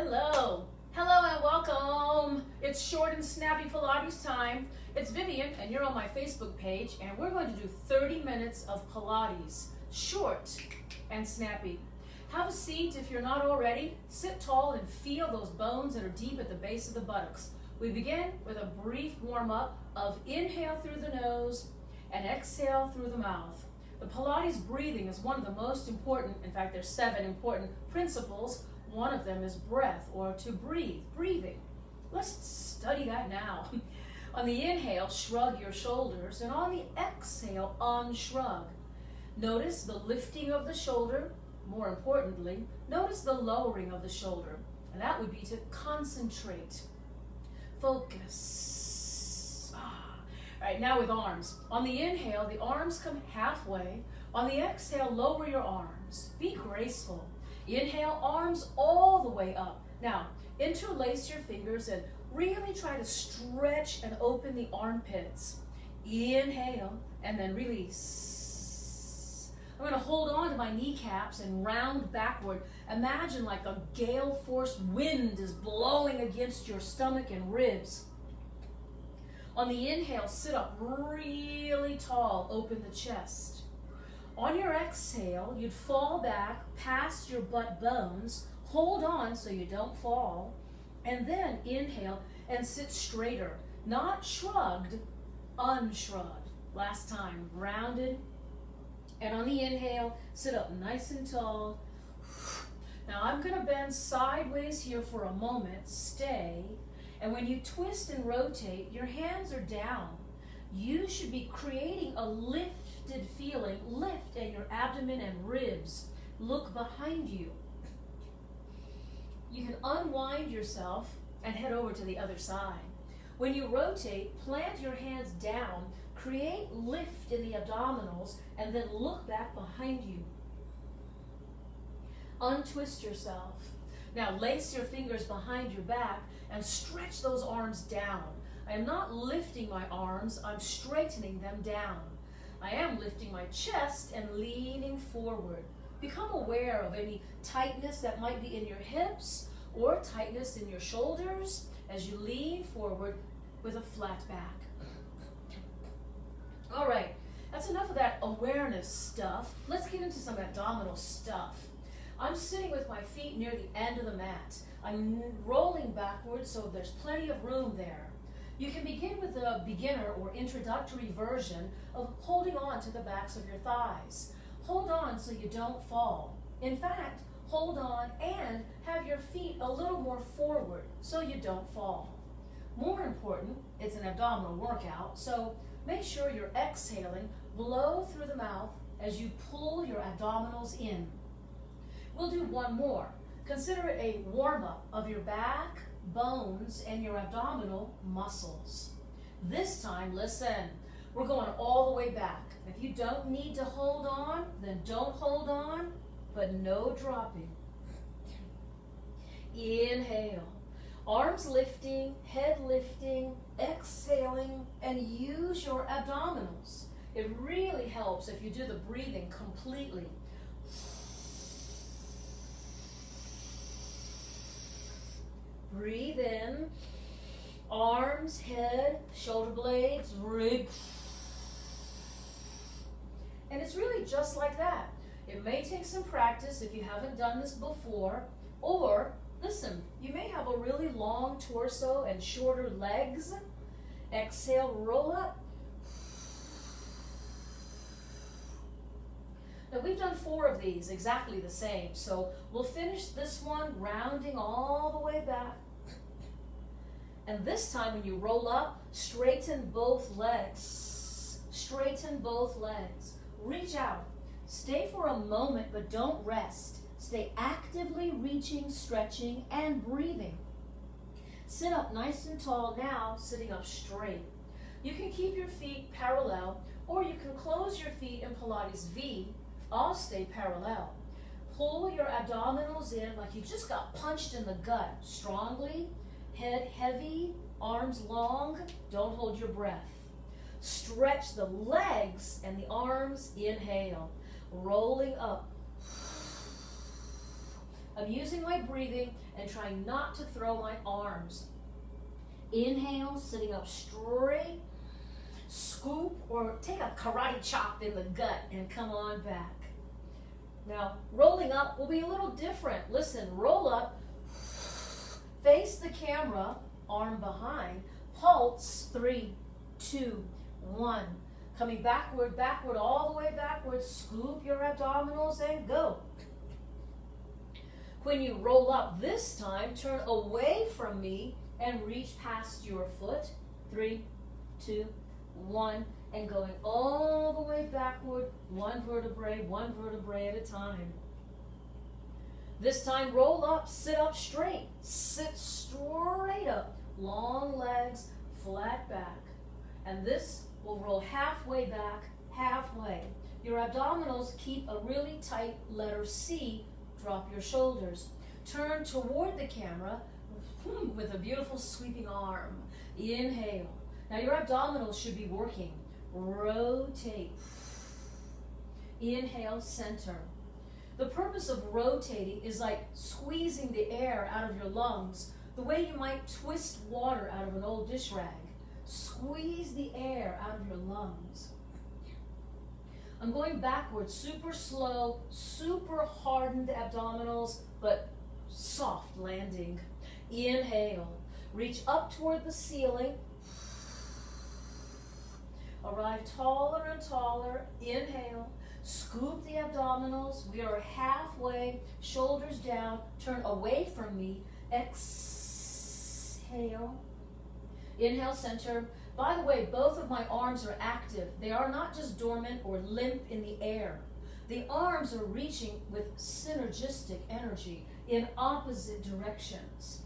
Hello. Hello and welcome. It's Short and Snappy Pilates time. It's Vivian and you're on my Facebook page and we're going to do 30 minutes of Pilates. Short and snappy. Have a seat if you're not already. Sit tall and feel those bones that are deep at the base of the buttocks. We begin with a brief warm-up of inhale through the nose and exhale through the mouth. The Pilates breathing is one of the most important, in fact there's 7 important principles. One of them is breath, or to breathe, breathing. Let's study that now. On the inhale, shrug your shoulders, and on the exhale, unshrug. Notice the lifting of the shoulder. More importantly, notice the lowering of the shoulder, and that would be to concentrate, focus. All right, now with arms. On the inhale, the arms come halfway. On the exhale, lower your arms. Be graceful. Inhale, arms all the way up. Now, interlace your fingers and really try to stretch and open the armpits. Inhale, and then release. I'm going to hold on to my kneecaps and round backward. Imagine like a gale force wind is blowing against your stomach and ribs. On the inhale, sit up really tall, open the chest. On your exhale, you'd fall back past your butt bones, hold on so you don't fall, and then inhale and sit straighter, not shrugged, unshrugged. Last time, rounded, and on the inhale, sit up nice and tall. Now I'm going to bend sideways here for a moment, stay, and when you twist and rotate, your hands are down. You should be creating a lifted feeling, lift in your abdomen and ribs. Look behind you. You can unwind yourself and head over to the other side. When you rotate, plant your hands down, create lift in the abdominals, and then look back behind you. Untwist yourself. Now lace your fingers behind your back and stretch those arms down. I am not lifting my arms, I'm straightening them down. I am lifting my chest and leaning forward. Become aware of any tightness that might be in your hips or tightness in your shoulders as you lean forward with a flat back. All right, that's enough of that awareness stuff. Let's get into some abdominal stuff. I'm sitting with my feet near the end of the mat. I'm rolling backwards so there's plenty of room there. You can begin with a beginner or introductory version of holding on to the backs of your thighs. Hold on so you don't fall. In fact, hold on and have your feet a little more forward so you don't fall. More important, it's an abdominal workout, so make sure you're exhaling, blow through the mouth as you pull your abdominals in. We'll do one more. Consider it a warm-up of your back, bones, and your abdominal muscles. This time, listen, we're going all the way back. If you don't need to hold on, then don't hold on, but no dropping. Inhale, arms lifting, head lifting, exhaling, and use your abdominals. It really helps if you do the breathing completely. Breathe in, arms, head, shoulder blades, rig. And it's really just like that. It may take some practice if you haven't done this before, or listen, you may have a really long torso and shorter legs. Exhale, roll up. Now we've done 4 of these exactly the same, so we'll finish this one rounding all the way back. And this time when you roll up, straighten both legs. Straighten both legs. Reach out. Stay for a moment, but don't rest. Stay actively reaching, stretching, and breathing. Sit up nice and tall now, sitting up straight. You can keep your feet parallel, or you can close your feet in Pilates V. I'll stay parallel. Pull your abdominals in like you just got punched in the gut. Strongly, head heavy, arms long, don't hold your breath. Stretch the legs and the arms, inhale. Rolling up. I'm using my breathing and trying not to throw my arms. Inhale, sitting up straight. Scoop or take a karate chop in the gut and come on back. Now, rolling up will be a little different. Listen, roll up, face the camera, arm behind, pulse, 3, 2, 1. Coming backward, backward, all the way backward. Scoop your abdominals and go. When you roll up this time, turn away from me and reach past your foot. 3, 2, 1, and going all the way backward, one vertebrae at a time. This time, roll up, sit up straight. Sit straight up, long legs, flat back. And this will roll halfway back, halfway. Your abdominals keep a really tight letter C. Drop your shoulders. Turn toward the camera with a beautiful sweeping arm. Inhale. Now your abdominals should be working. Rotate. Inhale, center. The purpose of rotating is like squeezing the air out of your lungs, the way you might twist water out of an old dish rag. Squeeze the air out of your lungs. I'm going backwards, super slow, super hardened abdominals, but soft landing. Inhale. Reach up toward the ceiling. Arrive taller and taller. Inhale. Scoop the abdominals. We are halfway. Shoulders down. Turn away from me. Exhale. Inhale, center. By the way, both of my arms are active. They are not just dormant or limp in the air. The arms are reaching with synergistic energy in opposite directions.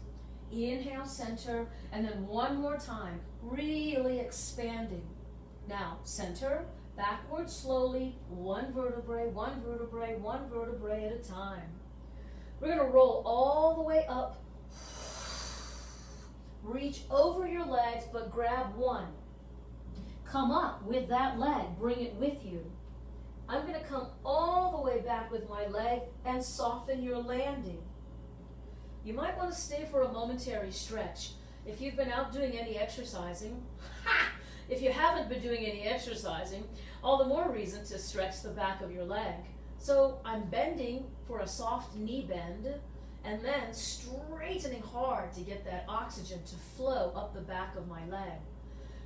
Inhale, center, and then one more time, really expanding. Now, center, backward slowly, one vertebrae at a time. We're going to roll all the way up. Reach over your legs, but grab one. Come up with that leg, bring it with you. I'm going to come all the way back with my leg and soften your landing. You might want to stay for a momentary stretch. If you've been out doing any exercising, if you haven't been doing any exercising, all the more reason to stretch the back of your leg. So I'm bending for a soft knee bend and then straightening hard to get that oxygen to flow up the back of my leg.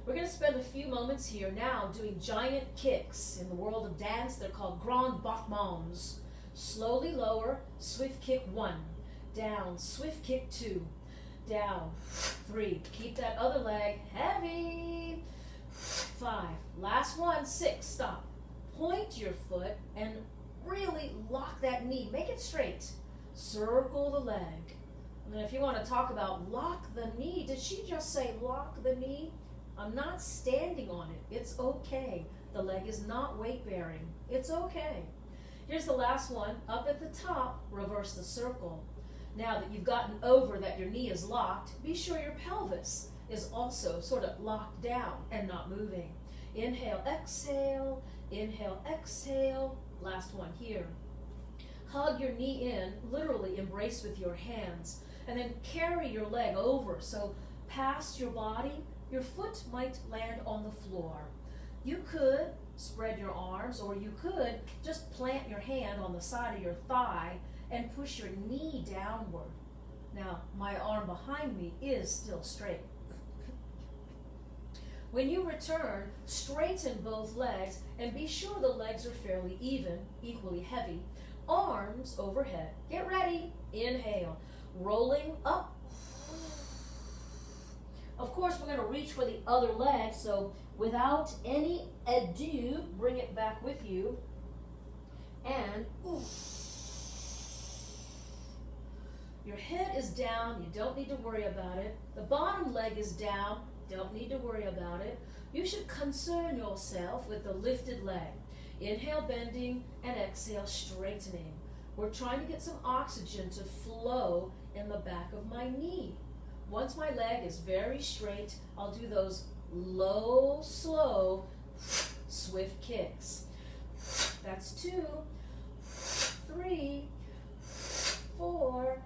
We're going to spend a few moments here now doing giant kicks. In the world of dance, they're called grand battements. Slowly lower, swift kick 1. Down, swift kick 2. Down, 3. Keep that other leg heavy. 5. Last one, 6. Stop. Point your foot and really lock that knee. Make it straight. Circle the leg. And if you want to talk about lock the knee, did she just say lock the knee? I'm not standing on it. It's okay. The leg is not weight bearing. It's okay. Here's the last one. Up at the top, reverse the circle. Now that you've gotten over that your knee is locked, be sure your pelvis is also sort of locked down and not moving. Inhale, exhale. Inhale, exhale. Last one here. Hug your knee in, literally embrace with your hands, and then carry your leg over. So past your body, your foot might land on the floor. You could spread your arms, or you could just plant your hand on the side of your thigh and push your knee downward. Now, my arm behind me is still straight. When you return, straighten both legs and be sure the legs are fairly even, equally heavy. Arms overhead. Get ready. Inhale. Rolling up. Of course, we're going to reach for the other leg, so without any ado, bring it back with you. And your head is down. You don't need to worry about it. The bottom leg is down. Don't need to worry about it. You should concern yourself with the lifted leg. Inhale, bending, and exhale, straightening. We're trying to get some oxygen to flow in the back of my knee. Once my leg is very straight, I'll do those low, slow, swift kicks. That's 2, 3, 4,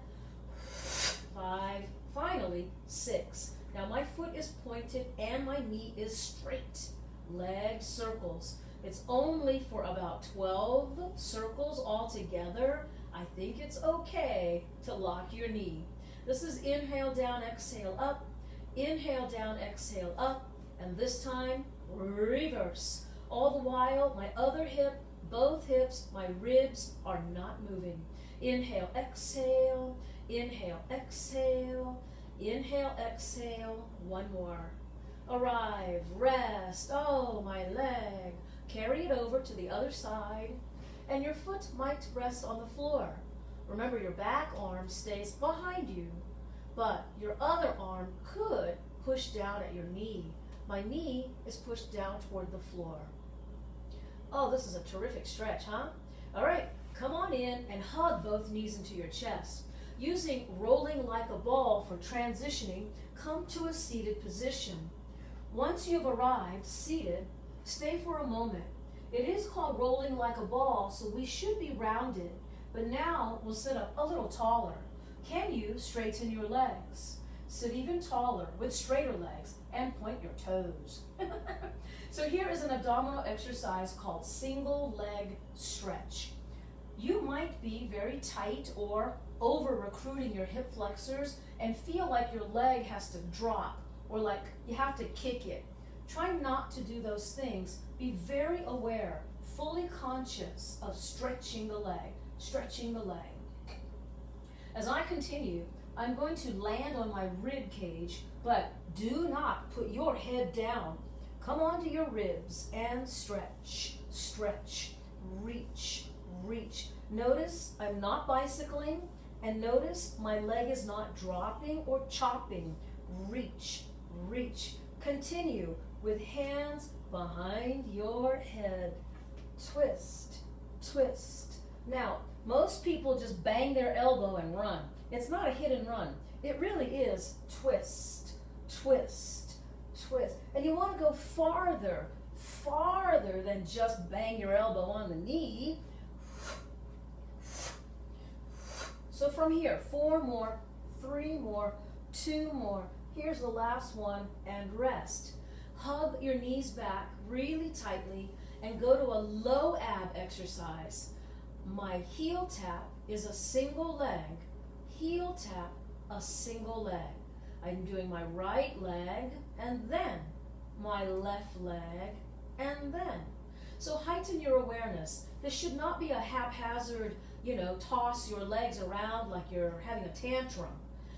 5, finally 6. Now my foot is pointed and my knee is straight. Leg circles. It's only for about 12 circles altogether. I think it's okay to lock your knee. This is inhale down, exhale up. Inhale down, exhale up. And this time, reverse. All the while, my other hip, both hips, my ribs are not moving. Inhale, exhale. Inhale, exhale. Inhale, exhale. One more. Arrive, rest. Oh, my leg. Carry it over to the other side. And your foot might rest on the floor. Remember, your back arm stays behind you, but your other arm could push down at your knee. My knee is pushed down toward the floor. Oh, this is a terrific stretch, huh? All right, come on in and hug both knees into your chest. Using rolling like a ball for transitioning, come to a seated position. Once you've arrived seated, stay for a moment. It is called rolling like a ball, so we should be rounded, but now we'll sit up a little taller. Can you straighten your legs? Sit even taller with straighter legs and point your toes. So here is an abdominal exercise called single leg stretch. You might be very tight or over recruiting your hip flexors and feel like your leg has to drop or like you have to kick it. Try not to do those things. Be very aware, fully conscious of stretching the leg, stretching the leg. As I continue, I'm going to land on my rib cage, but do not put your head down. Come onto your ribs and stretch, stretch, reach, reach. Notice I'm not bicycling, and notice my leg is not dropping or chopping. Reach, reach. Continue with hands behind your head. Twist, twist. Now, most people just bang their elbow and run. It's not a hit and run. It really is twist, twist, twist. And you want to go farther, farther than just bang your elbow on the knee. So from here, 4 more, 3 more, 2 more. Here's the last one, and rest. Hug your knees back really tightly and go to a low ab exercise. My heel tap is a single leg. Heel tap, a single leg. I'm doing my right leg and then my left leg and then. So heighten your awareness. This should not be a haphazard, toss your legs around like you're having a tantrum.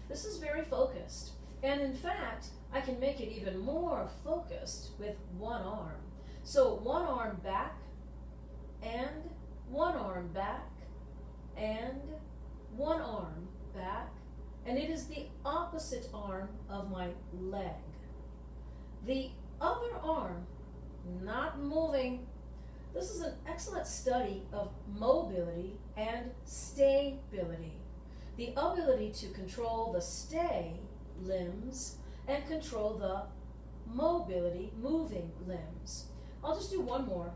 This is very focused. And in fact, I can make it even more focused with one arm. So one arm back and one arm back and one arm back, and it is the opposite arm of my leg. The other arm not moving. This is an excellent study of mobility and stability. The ability to control the stay limbs and control the mobility, moving limbs. I'll just do one more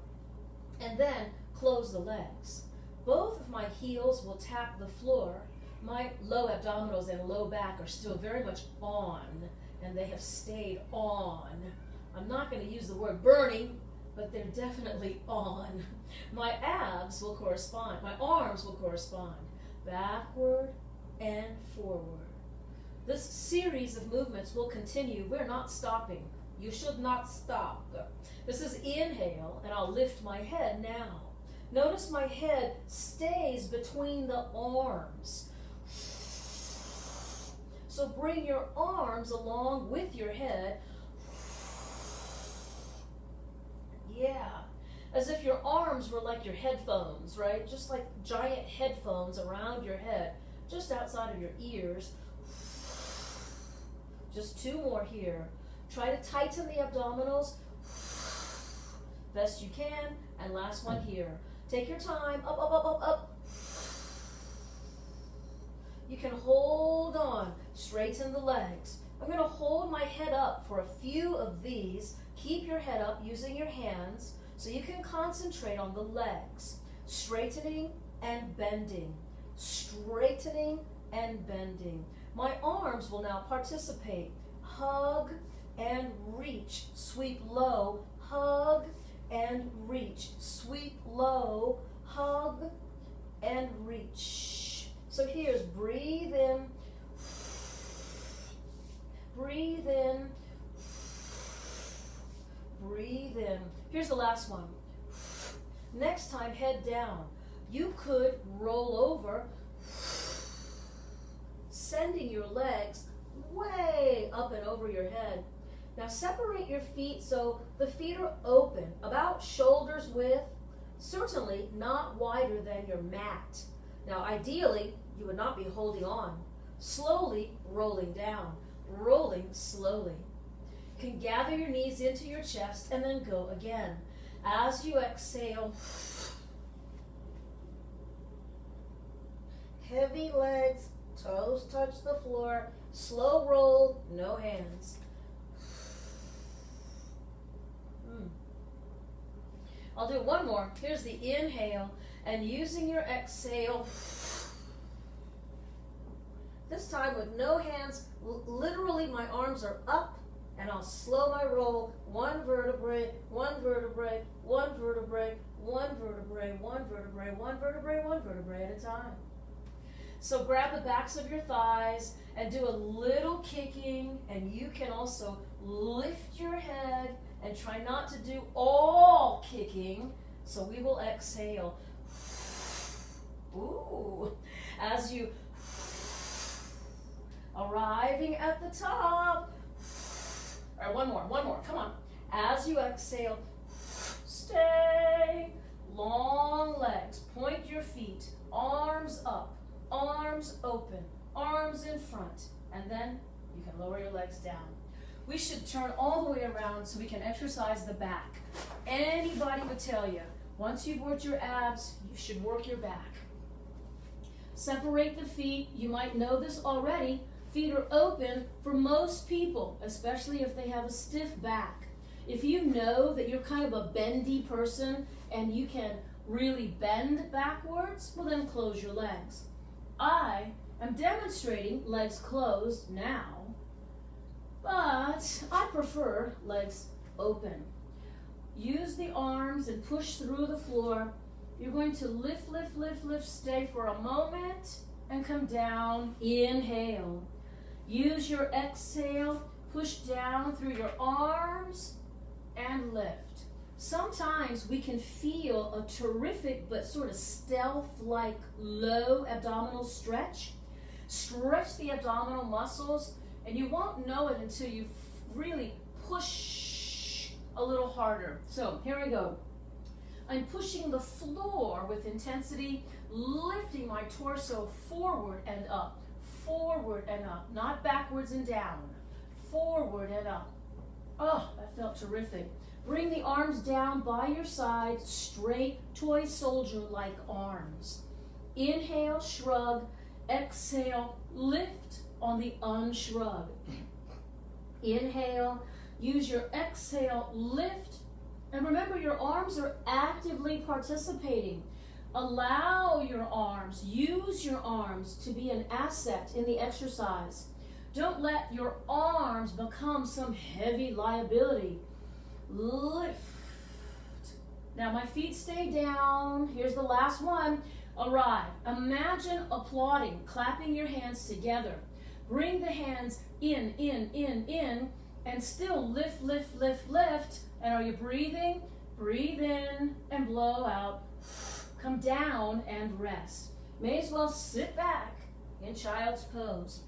and then close the legs. Both of my heels will tap the floor. My low abdominals and low back are still very much on, and they have stayed on. I'm not going to use the word burning, but they're definitely on. My abs will correspond. My arms will correspond. Backward and forward. This series of movements will continue. We're not stopping. You should not stop. This is inhale, and I'll lift my head now. Notice my head stays between the arms. So bring your arms along with your head. Yeah, as if your arms were like your headphones, right? Just like giant headphones around your head, just outside of your ears. Just 2 more here. Try to tighten the abdominals best you can, and last one here. Take your time, up, up, up, up, up. You can hold on, straighten the legs. I'm going to hold my head up for a few of these. Keep your head up using your hands so you can concentrate on the legs, straightening and bending. straightening and bending. My arms will now participate. Hug and reach, sweep low, hug and reach, sweep low, hug and reach. So here's breathe in, breathe in, breathe in. Here's the last one. Next time, head down. You could roll over, sending your legs way up and over your head. Now separate your feet so the feet are open, about shoulders width, certainly not wider than your mat. Now ideally, you would not be holding on. Slowly rolling down, rolling slowly. You can gather your knees into your chest and then go again. As you exhale, heavy legs, toes touch the floor, slow roll, no hands. I'll do one more. Here's the inhale, and using your exhale, this time with no hands, literally my arms are up, and I'll slow my roll, one vertebrae, one vertebrae, one vertebrae, one vertebrae, one vertebrae, one vertebrae, one vertebrae at a time. So grab the backs of your thighs and do a little kicking, and you can also lift your head and try not to do all kicking. So we will exhale. Ooh, as you arriving at the top. All right, one more, come on. As you exhale, stay. Long legs, point your feet, arms up, arms open, arms in front, and then you can lower your legs down. We should turn all the way around so we can exercise the back. Anybody would tell you, once you've worked your abs, you should work your back. Separate the feet. You might know this already. Feet are open for most people, especially if they have a stiff back. If you know that you're kind of a bendy person and you can really bend backwards, well then close your legs. I am demonstrating legs closed now, but I prefer legs open. Use the arms and push through the floor. You're going to lift, lift, lift, lift, stay for a moment and come down. Inhale. Use your exhale, push down through your arms and lift. Sometimes we can feel a terrific but sort of stealth-like low abdominal stretch. Stretch the abdominal muscles, and you won't know it until you really push a little harder. So here we go. I'm pushing the floor with intensity, lifting my torso forward and up, not backwards and down, forward and up. Oh, that felt terrific. Bring the arms down by your side, straight toy soldier-like arms. Inhale, shrug. Exhale, lift on the unshrug. Inhale, use your exhale, lift. And remember, your arms are actively participating. Allow your arms, use your arms to be an asset in the exercise. Don't let your arms become some heavy liability. Lift. Now my feet stay down. Here's the last one. Arrive. Imagine applauding, clapping your hands together. Bring the hands in, and still lift, lift, lift, lift. And are you breathing? Breathe in and blow out. Come down and rest. May as well sit back in child's pose.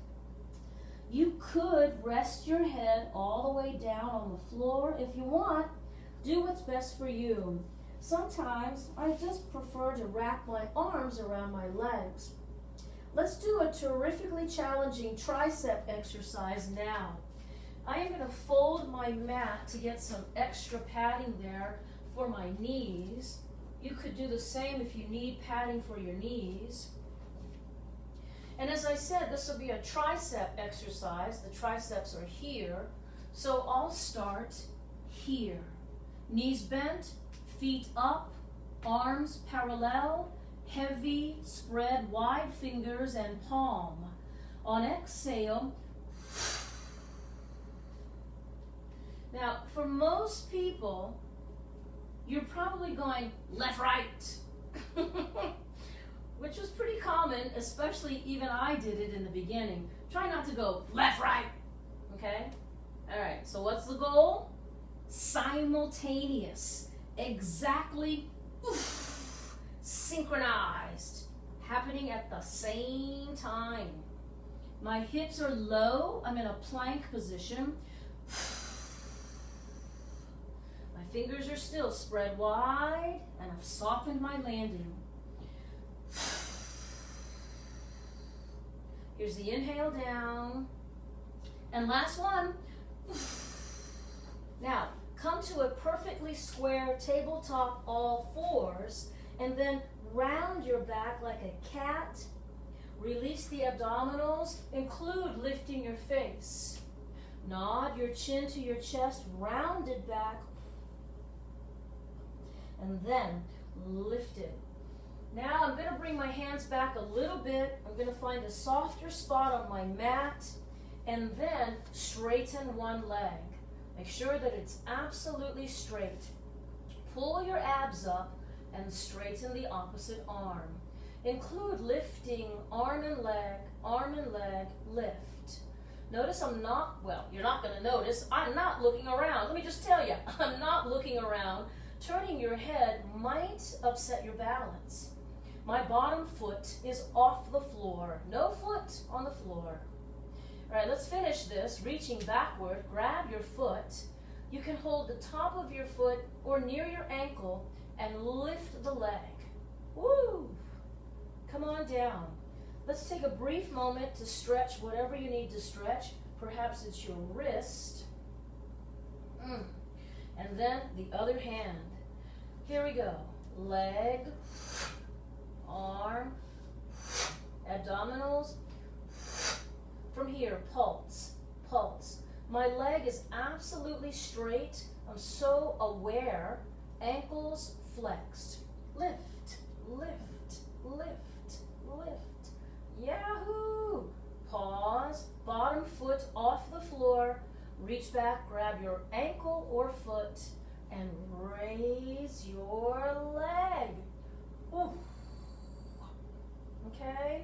You could rest your head all the way down on the floor if you want. Do what's best for you. Sometimes I just prefer to wrap my arms around my legs. Let's do a terrifically challenging tricep exercise now. I am going to fold my mat to get some extra padding there for my knees. You could do the same if you need padding for your knees. And as I said, this will be a tricep exercise. The triceps are here. So I'll start here. Knees bent, feet up, arms parallel, heavy, spread wide fingers and palm. On exhale, now for most people, you're probably going left, right, which was pretty common, especially even I did it in the beginning. Try not to go left, right, okay? All right, so what's the goal? Simultaneous, exactly synchronized, happening at the same time. My hips are low, I'm in a plank position. My fingers are still spread wide, and I've softened my landing. Here's the inhale down. And last one. Now, come to a perfectly square tabletop all fours, and then round your back like a cat. Release the abdominals, include lifting your face. Nod your chin to your chest, rounded back, and then lift it. Now I'm going to bring my hands back a little bit. I'm going to find a softer spot on my mat, and then straighten one leg. Make sure that it's absolutely straight. Pull your abs up and straighten the opposite arm. Include lifting arm and leg, lift. Notice I'm not, well, you're not going to notice, I'm not looking around. Let me just tell you, I'm not looking around. Turning your head might upset your balance. My bottom foot is off the floor. No foot on the floor. All right, let's finish this. Reaching backward, grab your foot. You can hold the top of your foot or near your ankle and lift the leg. Woo! Come on down. Let's take a brief moment to stretch whatever you need to stretch. Perhaps it's your wrist. And then the other hand. Here we go. Leg, arm, abdominals. From here, pulse, pulse. My leg is absolutely straight. I'm so aware. Ankles flexed. Lift, lift, lift, lift. Yahoo! Pause, bottom foot off the floor. Reach back, grab your ankle or foot, and raise your leg. Ooh. Okay,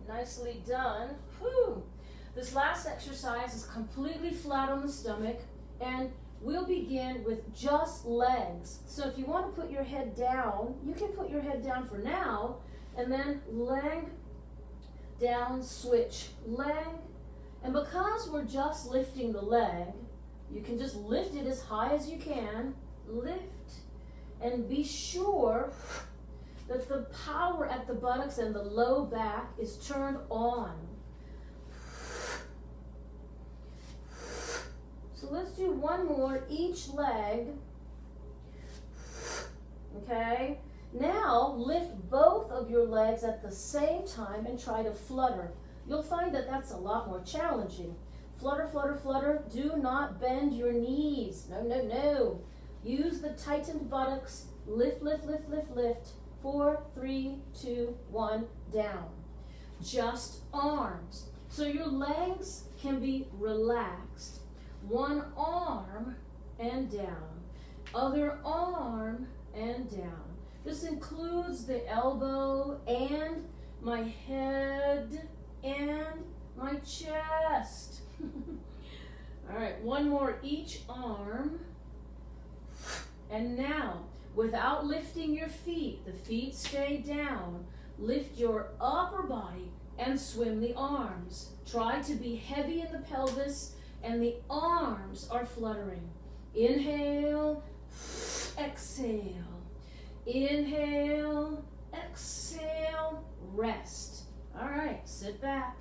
nicely done. Whew. This last exercise is completely flat on the stomach, and we'll begin with just legs. So if you want to put your head down, you can put your head down for now, and then leg down, switch, leg. And because we're just lifting the leg, you can just lift it as high as you can, lift, and be sure that the power at the buttocks and the low back is turned on. So let's do one more, each leg. Okay? Now lift both of your legs at the same time and try to flutter. You'll find that that's a lot more challenging. Flutter, flutter, flutter. Do not bend your knees. No, no, no. Use the tightened buttocks. Lift, lift, lift, lift, lift. 4, 3, 2, 1, down. Just arms. So your legs can be relaxed. One arm and down. Other arm and down. This includes the elbow and my head and my chest. All right, one more each arm. And now, without lifting your feet, the feet stay down. Lift your upper body and swim the arms. Try to be heavy in the pelvis, and the arms are fluttering. Inhale, exhale. Inhale, exhale, rest. All right, sit back.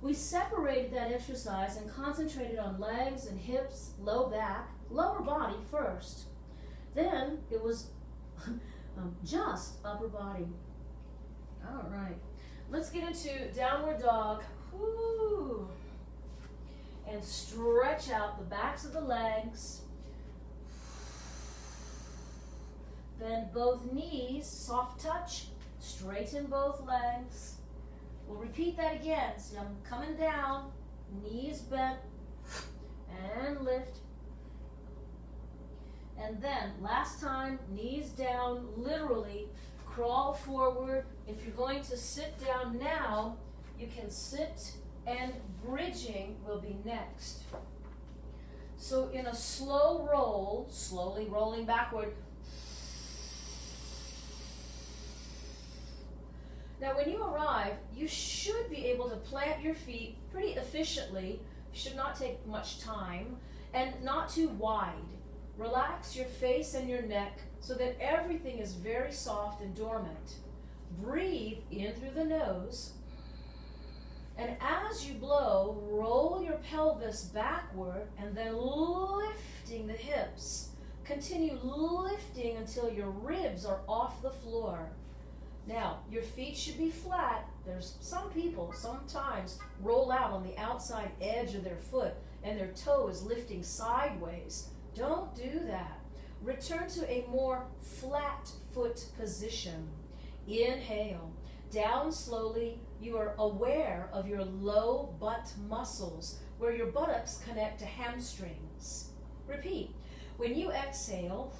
We separated that exercise and concentrated on legs and hips, low back, lower body first. Then it was just upper body. All right, let's get into downward dog. Woo. And stretch out the backs of the legs. Bend both knees, soft touch, Straighten both legs. We'll repeat that again. See, I'm coming down, knees bent, and lift. And then, last time, knees down, literally crawl forward. If you're going to sit down now, you can sit, and bridging will be next. So in a slow roll, slowly rolling backward. Now when you arrive, you should be able to plant your feet pretty efficiently. Should not take much time, and not too wide. Relax your face and your neck so that everything is very soft and dormant. Breathe in through the nose. And as you blow, roll your pelvis backward and then lifting the hips. Continue lifting until your ribs are off the floor. Now, your feet should be flat. There's some people sometimes roll out on the outside edge of their foot and their toe is lifting sideways. Don't do that. Return to a more flat foot position. Inhale. Down slowly. You are aware of your low butt muscles where your buttocks connect to hamstrings. Repeat. When you exhale,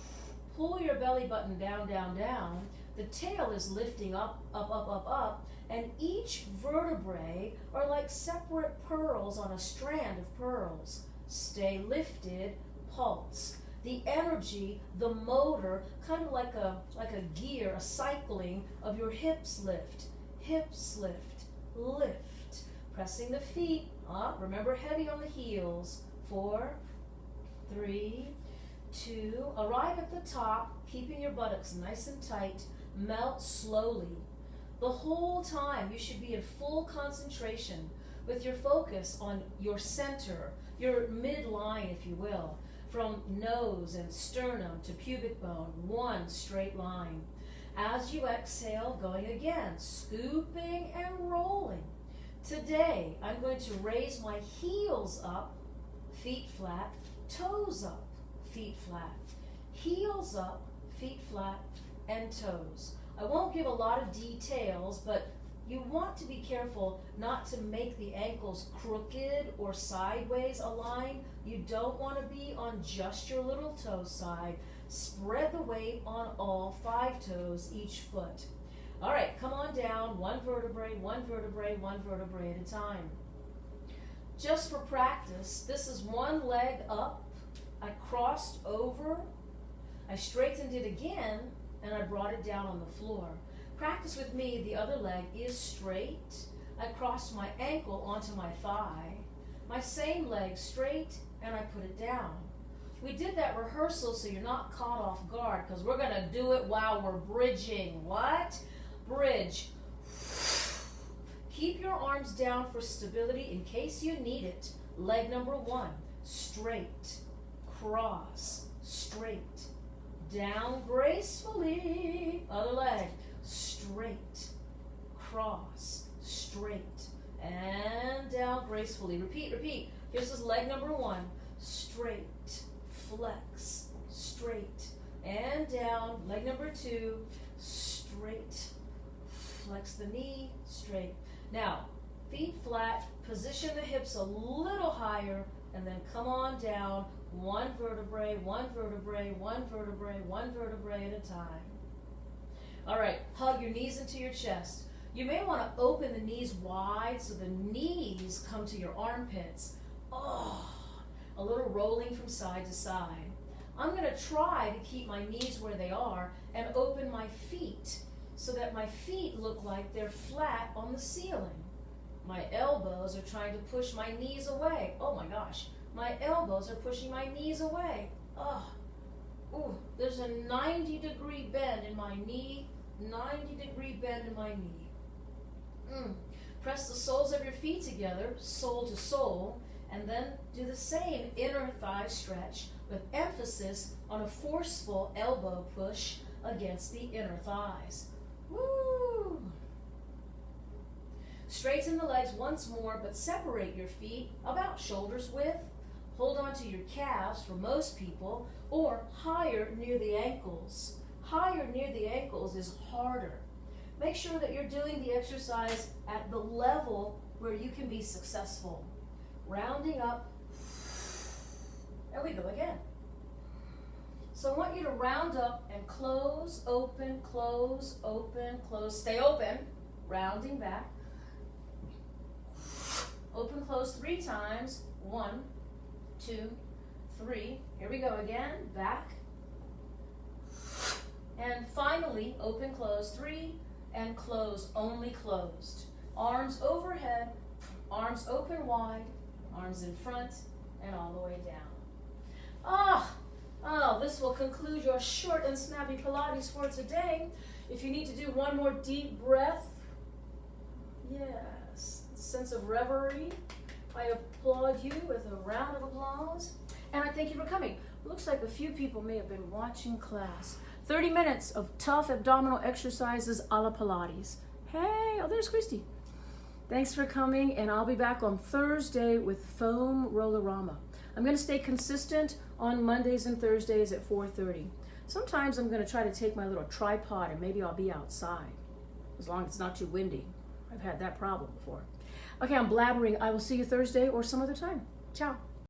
pull your belly button down, down, down. The tail is lifting up, up, up, up, up, and each vertebrae are like separate pearls on a strand of pearls. Stay lifted, pulse. The energy, the motor, kind of like a gear, a cycling of your hips lift. Hips lift, lift. Pressing the feet up. Remember, heavy on the heels. 4, 3, 2. Arrive at the top, keeping your buttocks nice and tight. Melt slowly. The whole time you should be in full concentration with your focus on your center, your midline, if you will, from nose and sternum to pubic bone, one straight line. As you exhale, going again, scooping and rolling. Today, I'm going to raise my heels up, feet flat, toes up, feet flat, heels up, feet flat, and toes. I won't give a lot of details, but you want to be careful not to make the ankles crooked or sideways aligned. You don't want to be on just your little toe side. Spread the weight on all 5 toes each foot. All right, come on down, one vertebrae, one vertebrae, one vertebrae at a time. Just for practice, this is one leg up. I crossed over, I straightened it again, and I brought it down on the floor. Practice with me, the other leg is straight. I crossed my ankle onto my thigh. My same leg straight, and I put it down. We did that rehearsal so you're not caught off guard, because we're going to do it while we're bridging. What? Bridge. Keep your arms down for stability in case you need it. Leg number 1, straight, cross, straight, down gracefully. Other leg, straight, cross, straight, and down gracefully. Repeat, repeat. Here's this leg number 1, straight, flex, straight, and down. Leg number 2, straight, flex the knee, straight. Now, feet flat, position the hips a little higher, and then come on down, one vertebrae, one vertebrae, one vertebrae, one vertebrae at a time. All right, hug your knees into your chest. You may want to open the knees wide so the knees come to your armpits. Oh, a little rolling from side to side. I'm going to try to keep my knees where they are and open my feet so that my feet look like they're flat on the ceiling. My elbows are trying to push my knees away. Oh my gosh, my elbows are pushing my knees away. Oh, ooh, there's a 90-degree bend in my knee, 90-degree bend in my knee. Press the soles of your feet together, sole to sole, and then do the same inner thigh stretch with emphasis on a forceful elbow push against the inner thighs. Woo! Straighten the legs once more, but separate your feet about shoulders width. Hold on to your calves for most people, or higher near the ankles. Higher near the ankles is harder. Make sure that you're doing the exercise at the level where you can be successful. Rounding up. There we go again. So I want you to round up and close, open, close, open, close. Stay open. Rounding back. Open, close 3 times. 1, 2, 3. Here we go again. Back. And finally, open, close 3, and close, only closed. Arms overhead, arms open wide, arms in front, and all the way down. This will conclude your short and snappy Pilates for today. If you need to do one more deep breath, yes, sense of reverie, I applaud you with a round of applause. And I thank you for coming. Looks like a few people may have been watching class. 30 minutes of tough abdominal exercises a la Pilates. Hey, oh, there's Christy. Thanks for coming, and I'll be back on Thursday with Foam Rollerama. I'm going to stay consistent on Mondays and Thursdays at 4:30. Sometimes I'm going to try to take my little tripod and maybe I'll be outside, as long as it's not too windy. I've had that problem before. Okay, I'm blabbering. I will see you Thursday or some other time. Ciao.